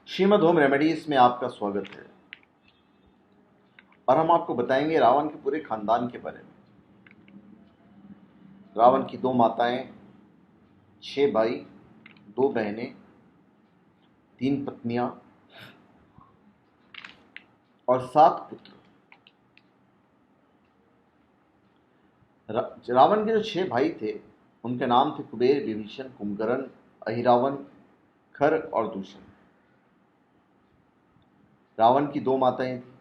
Shrimad home remedies में आपका स्वागत है और हम आपको बताएंगे रावण के पूरे खानदान के बारे में। रावण की 2 माताएं, 6 भाई, 2 बहनें, 3 पत्नियां और 7 पुत्र। रावण के जो 6 भाई थे उनके नाम थे कुबेर, विभीषण, कुंभकर्ण, अहिरावण, खर और दूषण। रावण की 2 माताएं थी।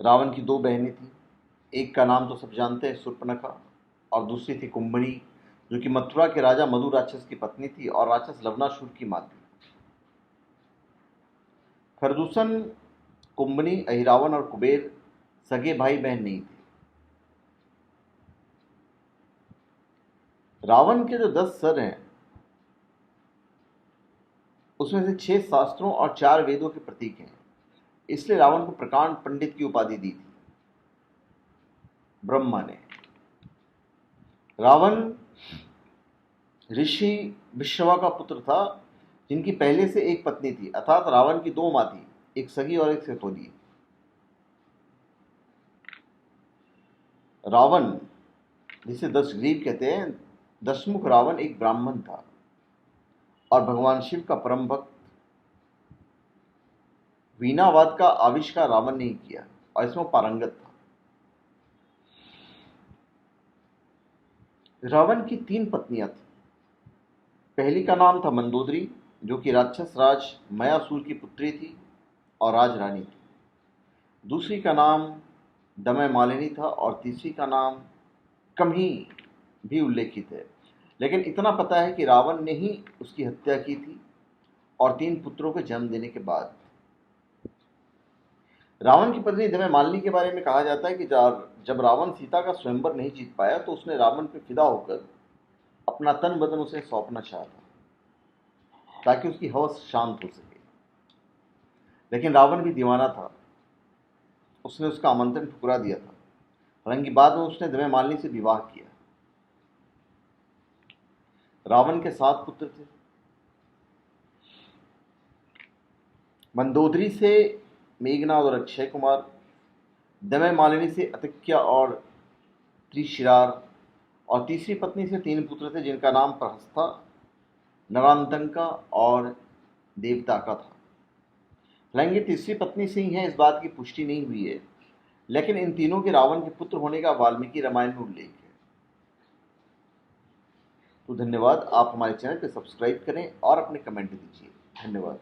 रावण की 2 बहनें थीं। एक का नाम तो सब जानते हैं, शूर्पणखा, और दूसरी थी कुंभनी, जो कि मथुरा के राजा मधु राक्षस की पत्नी थी और राक्षस लवणासुर की मां थी। खरदूषण, कुंभनी, अहिरावण और कुबेर सगे भाई बहन नहीं थे। रावण के जो 10 सर हैं उसमें से 6 शास्त्रों और 4 वेदों के प्रतीक हैं, इसलिए रावण को प्रकांड पंडित की उपाधि दी थी ब्रह्मा ने। रावण ऋषि विश्रवा का पुत्र था, जिनकी पहले से एक पत्नी थी, अर्थात रावण की 2 मां थी, एक सगी और एक सतोली। रावण, जिसे 10 ग्रीव कहते हैं, दशमुख रावण एक ब्राह्मण था और भगवान शिव का परम भक्त। वीणावाद का आविष्कार रावण ने ही किया और इसमें पारंगत था। रावण की 3 पत्नियां थी। पहली का नाम था मंदोदरी, जो कि राक्षस राज मयासुर की पुत्री थी और राजरानी थी। दूसरी का नाम दमय मालिनी था और तीसरी का नाम कम्ही भी उल्लेखित है, लेकिन इतना पता है कि रावण ने ही उसकी हत्या की थी और 3 पुत्रों को जन्म देने के बाद। रावण की पत्नी दमय मालिनी के बारे में कहा जाता है कि जब रावण सीता का स्वयंवर नहीं जीत पाया तो उसने रावण पर फिदा होकर अपना तन बदन उसे सौंपना चाहा था ताकि उसकी हवस शांत हो सके, लेकिन रावण भी दीवाना था। उसने उसका आमंत्रण ठुकरा दिया था। हालांकि बाद में उसने दमय मालिनी से विवाह किया। रावण के 7 पुत्र थे। मंदोदरी से मेघनाद और अक्षय कुमार, दमय मालिनी से अतिक्या और त्रिशिरार, और तीसरी पत्नी से 3 पुत्र थे, जिनका नाम प्रहस्ता, नरांतका और देवताका था। हालांकि तीसरी पत्नी से ही है, इस बात की पुष्टि नहीं हुई है, लेकिन इन तीनों के रावण के पुत्र होने का वाल्मीकि रामायण में उल्लेख है। तो धन्यवाद। आप हमारे चैनल को सब्सक्राइब करें और अपने कमेंट दीजिए। धन्यवाद।